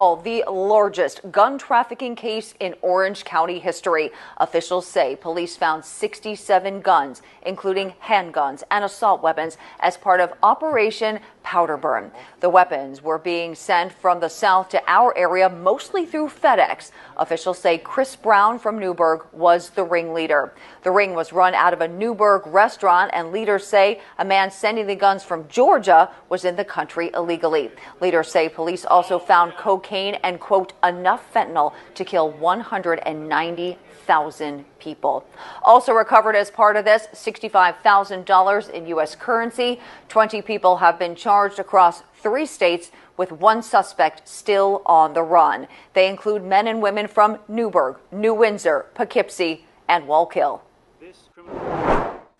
The largest gun trafficking case in Orange County history. Officials say police found 67 guns, including handguns and assault weapons, as part of Operation Powder Burn. The weapons were being sent from the south to our area, mostly through FedEx. Officials say Chris Brown from Newburgh was the ringleader. The ring was run out of a Newburgh restaurant, and leaders say a man sending the guns from Georgia was in the country illegally. Leaders say police also found cocaine and, quote, enough fentanyl to kill 190,000 people. Also recovered as part of this, $65,000 in U.S. currency. 20 people have been charged across 3 states, with 1 suspect still on the run. They include men and women from Newburgh, New Windsor, Poughkeepsie, and Wallkill.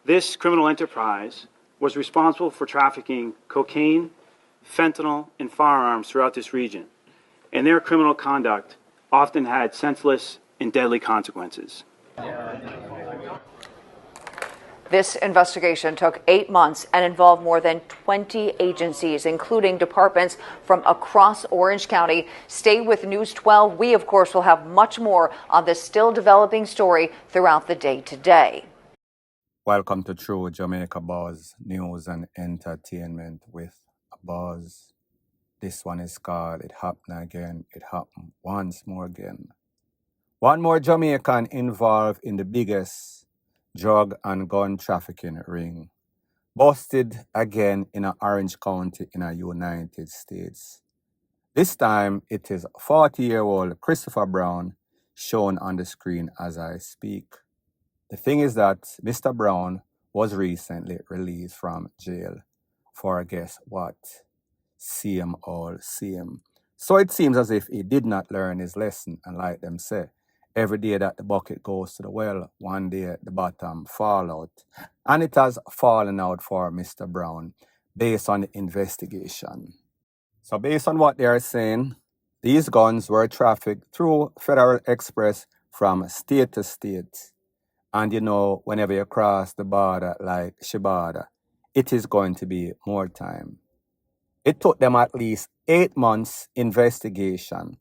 This criminal enterprise was responsible for trafficking cocaine, fentanyl, and firearms throughout this region, and their criminal conduct often had senseless and deadly consequences. This investigation took 8 months and involved more than 20 agencies, including departments from across Orange County. Stay with News 12. We, of course, will have much more on this still developing story throughout the day today. Welcome to True Jamaica Buzz, news and entertainment with a buzz. This one is called It Happened Again. It happened once more again. One more Jamaican involved in the biggest drug and gun trafficking ring. Busted again in Orange County in the United States. This time it is 40-year-old Christopher Brown shown on the screen as I speak. The thing is that Mr. Brown was recently released from jail for, guess what? Same all same. So it seems as if he did not learn his lesson, and like them say, every day that the bucket goes to the well, one day the bottom fall out. And it has fallen out for Mr. Brown based on the investigation. So based on what they are saying, these guns were trafficked through Federal Express from state to state. And you know, whenever you cross the border like Shibada, it is going to be more time. It took them at least 8 months investigation.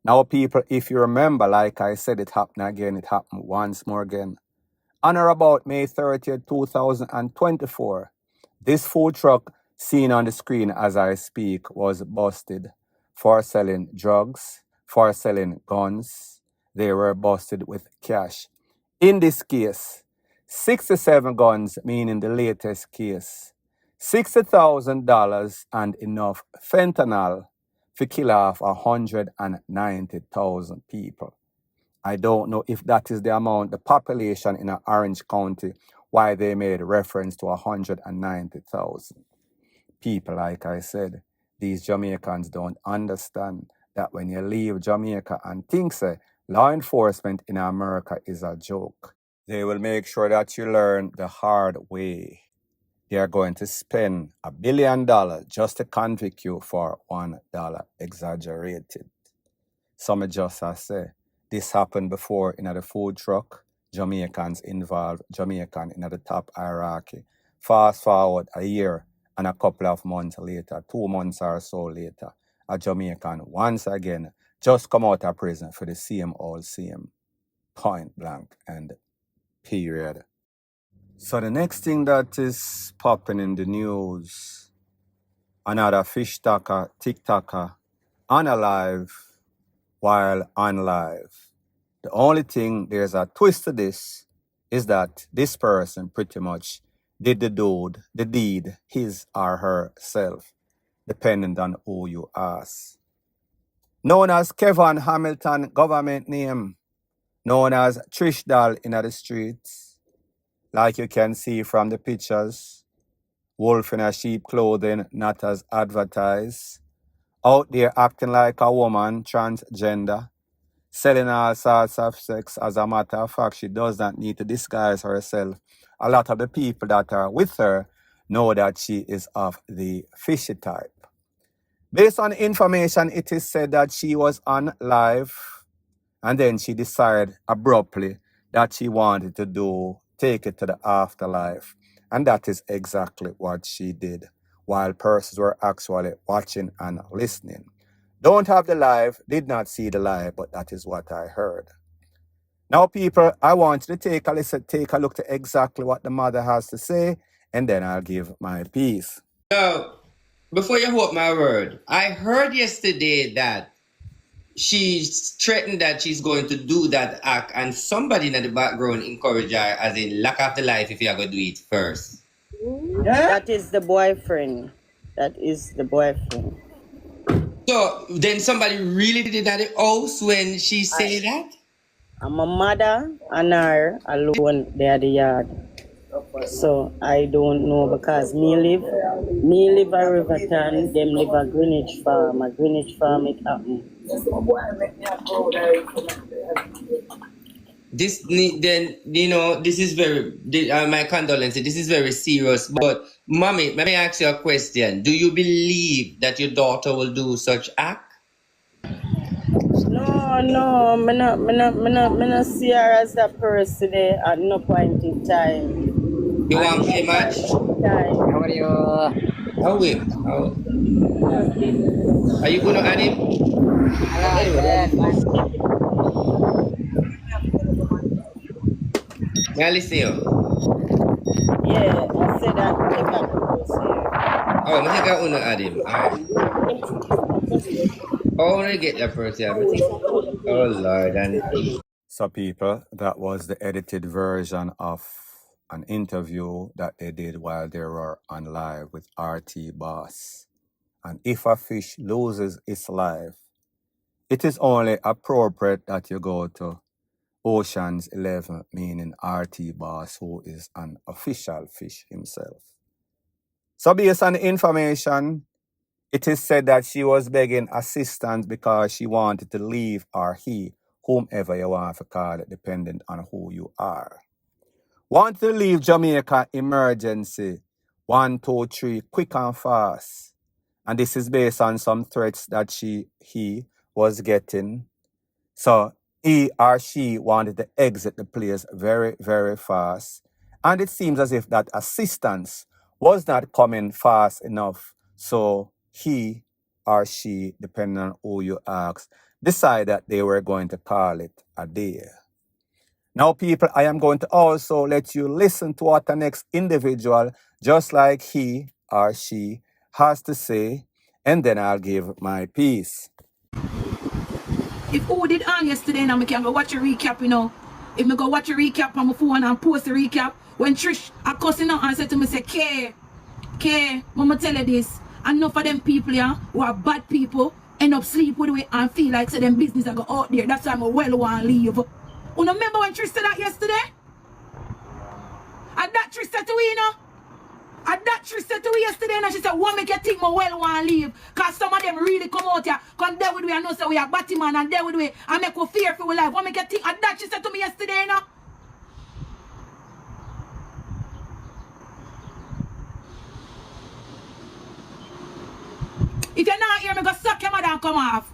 Now, people, if you remember, like I said, it happened again. It happened once more again. On or about May 30th, 2024, this food truck seen on the screen as I speak was busted for selling drugs, for selling guns. They were busted with cash. In this case, 67 guns, meaning the latest case, $60,000 and enough fentanyl to kill off 190,000 people. I don't know if that is the amount, the population in Orange County, why they made reference to 190,000 people. Like I said, these Jamaicans don't understand that when you leave Jamaica and think law enforcement in America is a joke, they will make sure that you learn the hard way. They are going to spend $1 billion just to convict you for $1. Exaggerated. Some just say this happened before in the food truck. Jamaicans involved, Jamaican in the top hierarchy. Fast forward a year and a couple of months later, 2 months or so later, a Jamaican once again just come out of prison for the same old same. Point blank and period. So the next thing that is popping in the news, another fish tacker, TikToker, unalive while unlive. The only thing, there's a twist to this, is that this person pretty much did the deed, his or herself, depending on who you ask. Known as Kevin Hamilton, government name, known as Trish Doll in the streets. Like you can see from the pictures, wolf in a sheep clothing, not as advertised. Out there acting like a woman, transgender, selling all sorts of sex. As a matter of fact, she does not need to disguise herself. A lot of the people that are with her know that she is of the fishy type. Based on information, it is said that she was on live, and then she decided abruptly that she wanted to take it to the afterlife. And that is exactly what she did, while persons were actually watching and listening. Don't have the live, did not see the live, but that is what I heard. Now, people, I want you to take a look to exactly what the mother has to say, and then I'll give my piece. Now, before you hope my word, I heard yesterday that she's threatened that she's going to do that act, and somebody in the background encourage her, as in, lock off the life if you're going to do it first. That is the boyfriend. That is the boyfriend. So then somebody really did it at the house when she said that? I'm a mother and her alone there at the yard. So I don't know because me live a Riverton, them live a Greenwich Farm. A Greenwich Farm it happen. This then this is very my condolences. This is very serious. But mommy, let me ask you a question. Do you believe that your daughter will do such act? No, me not see her as that person there at no point in time. You want to play match? How are you? How will? Are you going to add him? May I listen to you? Yeah, I said that if I propose Oh, I think I want to add him. Alright. I want to get that person. Oh, Lord. And So, people, that was the edited version of an interview that they did while they were on live with RT Boss. And if a fish loses its life, it is only appropriate that you go to Ocean's 11, meaning RT Boss, who is an official fish himself. So based on the information, it is said that she was begging assistance because she wanted to leave, or he, whomever you want to call it, depending on who you are. Want to leave Jamaica emergency 1, 2, 3, quick and fast. And this is based on some threats that he was getting. So he or she wanted to exit the place very, very fast. And it seems as if that assistance was not coming fast enough. So he or she, depending on who you ask, decided that they were going to call it a day. Now, people, I am going to also let you listen to what the next individual, just like he or she, has to say, and then I'll give my piece. If who did on yesterday now, I can go watch a recap, If I go watch a recap on my phone and post a recap, when Trish a cussing out and said to me, say, K, Mama tell you this, enough of them people here who are bad people end up sleep with it and feel like say them business are go out there. That's why I well want to leave. You remember when Trish said that yesterday? And that Trish said to me, And that Trish said to me yesterday, and she said, what make you think my well want to leave? Because some of them really come out here, come there with me and know say we are Batman and there with me and make we fear for our life. What make you think? And that she said to me yesterday, If you're not here, me go suck your mother and come off.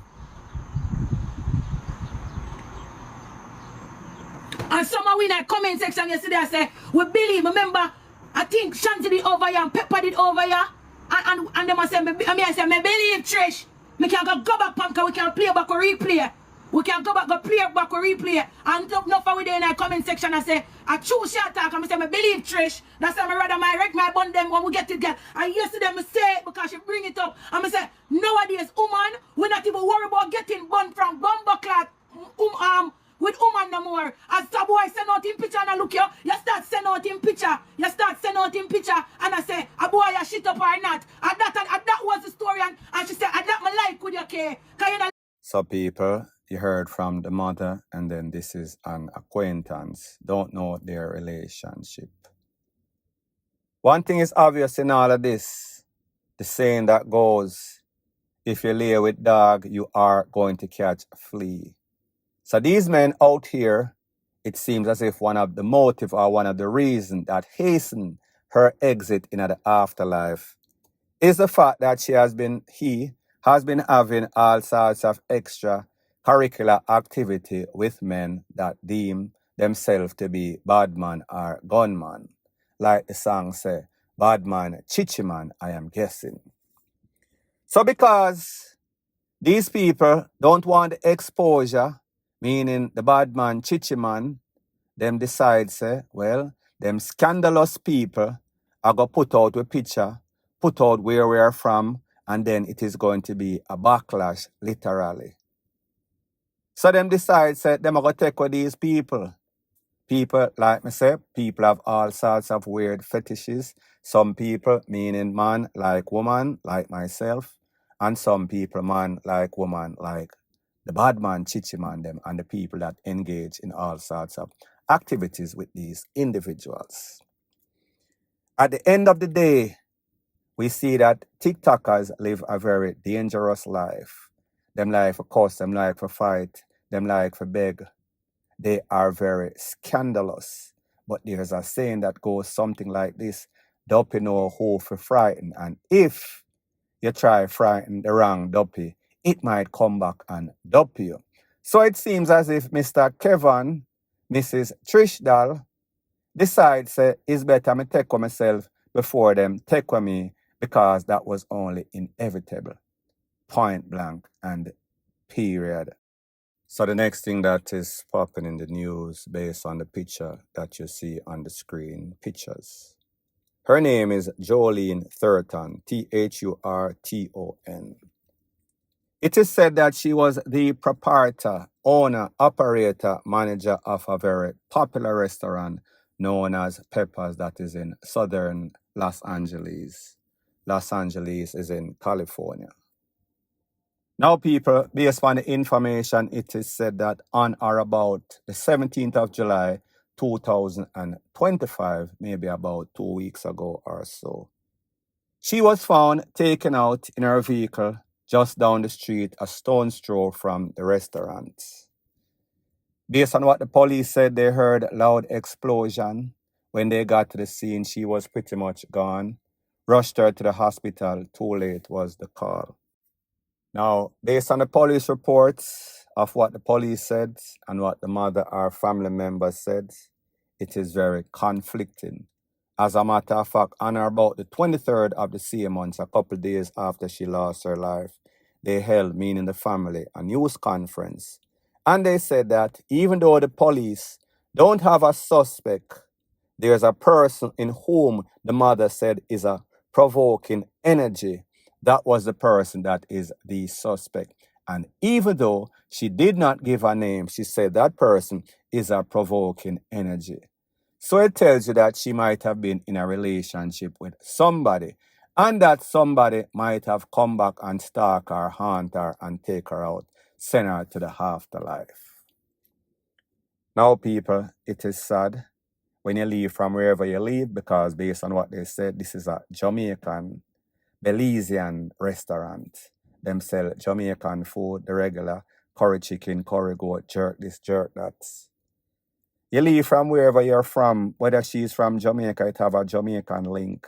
And some of we in that comment section yesterday, I say, we believe, remember, I think Shanti did over here and Pepper did over here. And them say, I say, me believe Trish. Me can go back punk, we can play back or replay. We can go play back or replay. And no for we there in that comment section, I say, I choose short talk and I say, me believe Trish. That's why I rather my wreck my bun them when we get it get. And yesterday me say it because she bring it up. And I say, nowadays, woman, we not even worry about getting bun from bumbleclad. With woman no more. As the boy send out in picture and I look you start send out in picture. You start send out in picture and I say, a boy you shit up or not. And that was the story and she said, I not my like with your care. So people, you heard from the mother, and then this is an acquaintance. Don't know their relationship. One thing is obvious in all of this. The saying that goes, if you lay with dog, you are going to catch a flea. So these men out here, it seems as if one of the motive or one of the reasons that hasten her exit in the afterlife is the fact that he has been having all sorts of extra curricular activity with men that deem themselves to be bad man or gunman. Like the song say, bad man, chichi man, I am guessing. So because These people don't want the exposure, meaning the bad man, chichi man. Them decide, say, well, them scandalous people are going to put out a picture, put out where we are from, and then it is going to be a backlash, literally. So them decide, say, them are going to take with these people. People, like me say, people have all sorts of weird fetishes. Some people, meaning man like woman, like myself. And some people, man like woman, like the bad man, chichi man, them, and the people that engage in all sorts of activities with these individuals. At the end of the day, we see that TikTokers live a very dangerous life. Them like for cuss, them like for fight, them like for beg. They are very scandalous. But there's a saying that goes something like this: Duppy know who for frighten, and if you try frighten the wrong Duppy, it might come back and dup you. So it seems as if Mr. Kevin, Mrs. Trish Doll, decides it's better me take with myself before them take with me, because that was only inevitable. Point blank and period. So the next thing that is popping in the news based on the picture that you see on the screen, pictures. Her name is Jolene Thurton, Thurton. It is said that she was the proprietor, owner, operator, manager of a very popular restaurant known as Peppers that is in southern Los Angeles. Los Angeles is in California. Now, people, based on the information, it is said that on or about the 17th of July, 2025, maybe about 2 weeks ago or so, she was found taken out in her vehicle just down the street, a stone's throw from the restaurant. Based on what the police said, they heard a loud explosion. When they got to the scene, she was pretty much gone. Rushed her to the hospital. Too late was the call. Now, based on the police reports of what the police said and what the mother or family members said, it is very conflicting. As a matter of fact, on or about the 23rd of the same month, a couple days after she lost her life, they held, meaning the family, a news conference. And they said that even though the police don't have a suspect, there's a person in whom the mother said is a provoking energy. That was the person that is the suspect. And even though she did not give a name, she said that person is a provoking energy. So it tells you that she might have been in a relationship with somebody, and that somebody might have come back and stalk her, haunt her, and take her out, send her to the afterlife. Now, people, it is sad when you leave from wherever you leave, because based on what they said, this is a Jamaican, Belizean restaurant. Them sell Jamaican food, the regular curry chicken, curry goat, jerk this, jerk that. You leave from wherever you're from, whether she's from Jamaica, it have a Jamaican link.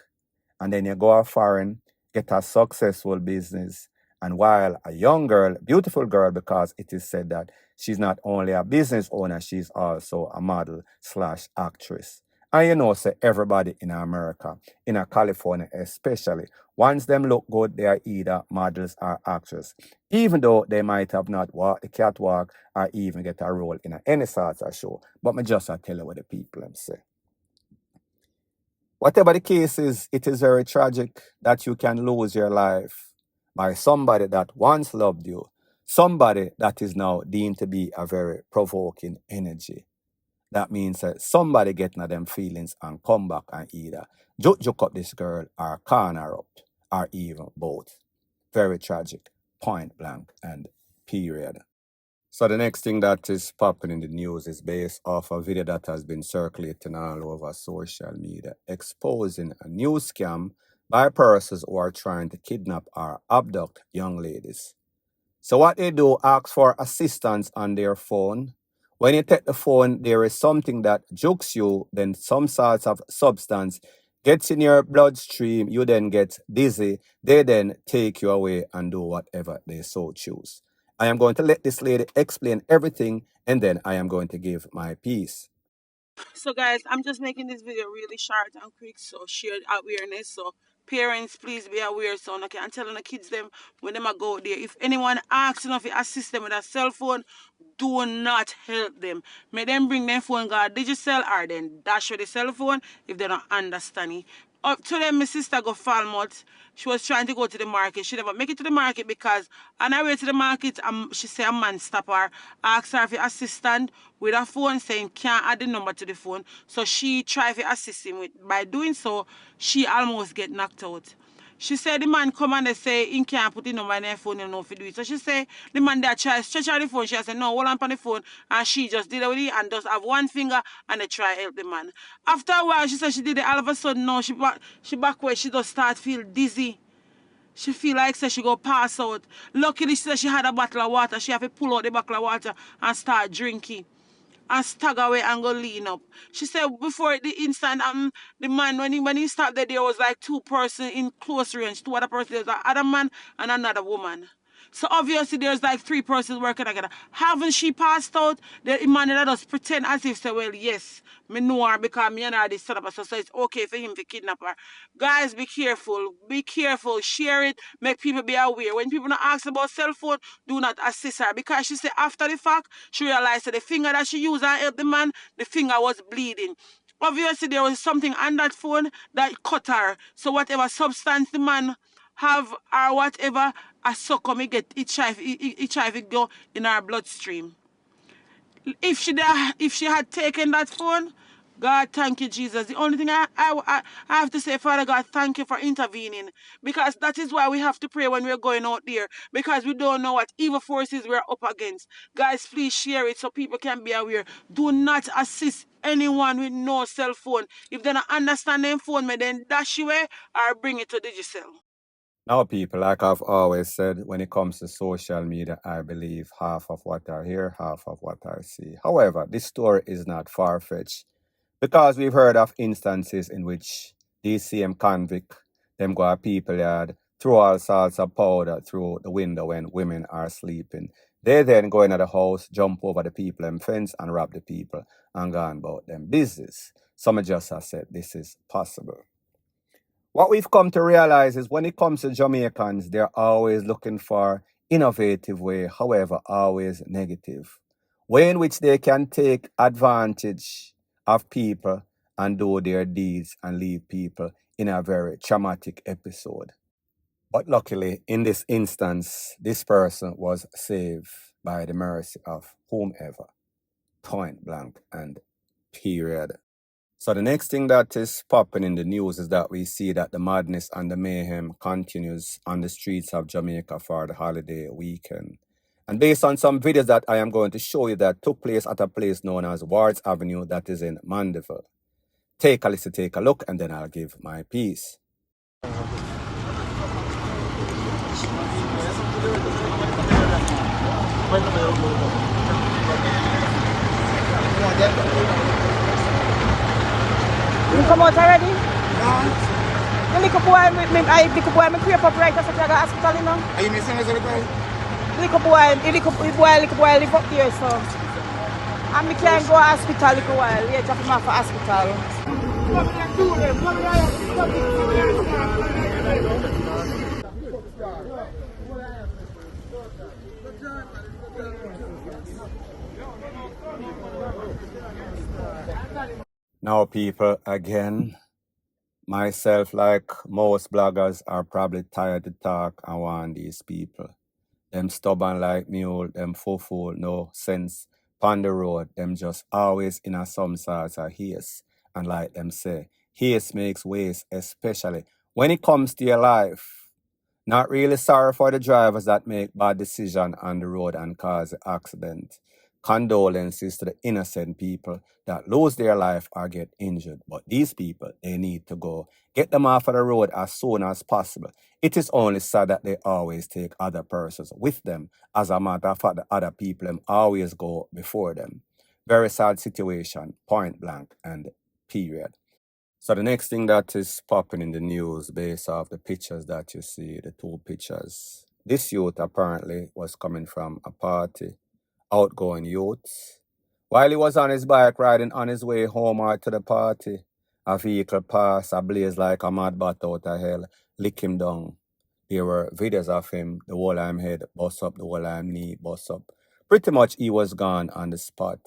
And then you go a foreign, get a successful business. And while a young girl, beautiful girl, because it is said that she's not only a business owner, she's also a model / actress. And you know, say everybody in America, in California especially, once them look good, they are either models or actors. Even though they might have not walked the catwalk or even get a role in any sort of show. But me just tell you what the people them say. Whatever the case is, it is very tragic that you can lose your life by somebody that once loved you, somebody that is now deemed to be a very provoking energy. That means that somebody getting at them feelings and come back and either joke up this girl or con her up, or even both. Very tragic, point blank and period. So the next thing that is popping in the news is based off a video that has been circulating all over social media, exposing a new scam by persons who are trying to kidnap or abduct young ladies. So what they do, ask for assistance on their phone. When you take the phone, there is something that jukes you, then some sorts of substance gets in your bloodstream, you then get dizzy, they then take you away and do whatever they so choose. I am going to let this lady explain everything, and then I am going to give my piece. So guys, I'm just making this video really short and quick, so share awareness. So Parents, please be aware, son. Okay, and telling the kids them when them a go out there. If anyone asks enough to assist them with a cell phone, do not help them. May them bring their phone go digital or then dash with the cell phone if they don't understand it. Up to them, my sister go Falmouth. She was trying to go to the market. She never make it to the market because on her way to the market, she say a man stop her, ask her for assistant with her phone saying can't add the number to the phone. So she tried to assist him with. By doing so, she almost get knocked out. She said the man come and they say he can't put the number in her phone, you know, if he do it. So she say the man there try stretch her the phone. She said no, hold on the phone. And she just did it with it and just have one finger and they try help the man. After a while, she said she did it all of a sudden now she back where she just start feel dizzy. She feel like say she go pass out. Luckily, she said she had a bottle of water. She have to pull out the bottle of water and start drinking. And stagger away and go lean up. She said before the instant, the man, when he stopped there was like two persons in close range. Two other persons. There was another man and another woman. So obviously there's like three persons working together. Haven't she passed out? The man that does pretend as if say, well, yes, me know her because me and her this set up. So it's okay for him to kidnap her. Guys, be careful. Be careful. Share it. Make people be aware. When people not ask about cell phone, do not assist her. Because she said after the fact, she realized that the finger that she used and help the man, the finger was bleeding. Obviously, there was something on that phone that cut her. So whatever substance the man have or whatever, a sucker me get HIV go in our bloodstream. If she had taken that phone, God, thank you, Jesus. The only thing I have to say, Father God, thank you for intervening. Because that is why we have to pray when we're going out there. Because we don't know what evil forces we're up against. Guys, please share it so people can be aware. Do not assist anyone with no cell phone. If they don't understand their phone, then dash away or bring it to Digicel. Now, people, like I've always said, when it comes to social media, I believe half of what I hear, half of what I see. However, this story is not far-fetched because we've heard of instances in which these same convict, them go to people yard, throw all sorts of powder through the window when women are sleeping. They then go into the house, jump over the people and fence and rob the people and go on about them business. Some just have said this is possible. What we've come to realize is when it comes to Jamaicans, they're always looking for innovative way, however, always negative. Way in which they can take advantage of people and do their deeds and leave people in a very traumatic episode. But luckily, in this instance, this person was saved by the mercy of whomever. Point blank and period. So the next thing that is popping in the news is that we see that the madness and the mayhem continues on the streets of Jamaica for the holiday weekend. And based on some videos that I am going to show you that took place at a place known as Wards Avenue that is in Mandeville. Take a listen, take a look, and then I'll give my piece. You come out already? Yeah. The little boy, me creep up right after I go hospital, you know. Are you missing us, everybody? Little boy live up there, so. And me can't go to hospital little while. Yeah, drop him off for hospital. Now, people, again, myself, like most bloggers, are probably tired to talk and want these people. Them stubborn like mule, them full, no sense. On the road, them just always in a some sorts of haste. And like them say, haste makes waste, especially when it comes to your life. Not really sorry for the drivers that make bad decisions on the road and cause the accident. Condolences to the innocent people that lose their life or get injured. But these people, they need to go. Get them off of the road as soon as possible. It is only sad that they always take other persons with them. As a matter of fact, the other people them always go before them. Very sad situation, point blank and period. So the next thing that is popping in the news based off the pictures that you see, the two pictures. This youth apparently was coming from a party, outgoing youth. While he was on his bike riding on his way home or to the party, A vehicle passed, a blaze like a mad bat out of hell, lick him down. There were videos of him, the whole arm head bust up, the whole arm knee bust up. Pretty much he was gone on the spot.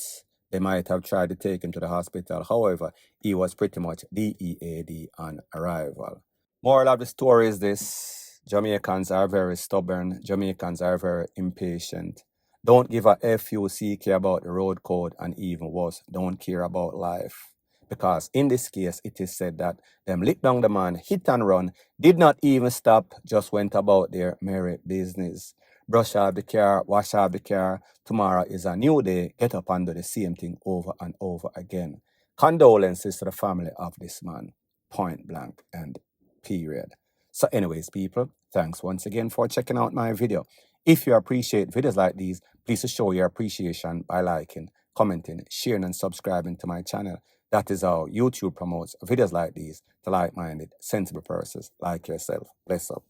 They might have tried to take him to the hospital. However, he was pretty much DEAD on arrival. Moral of the story is this: Jamaicans are very stubborn. Jamaicans are very impatient. Don't give a FUCK about the road code, and even worse, don't care about life. Because in this case, it is said that them lick down the man, hit and run, did not even stop, just went about their merry business. Brush off the car, wash off the car. Tomorrow is a new day. Get up and do the same thing over and over again. Condolences to the family of this man. Point blank and period. So anyways, people, thanks once again for checking out my video. If you appreciate videos like these, please show your appreciation by liking, commenting, sharing, and subscribing to my channel. That is how YouTube promotes videos like these to like-minded, sensible persons like yourself. Bless up.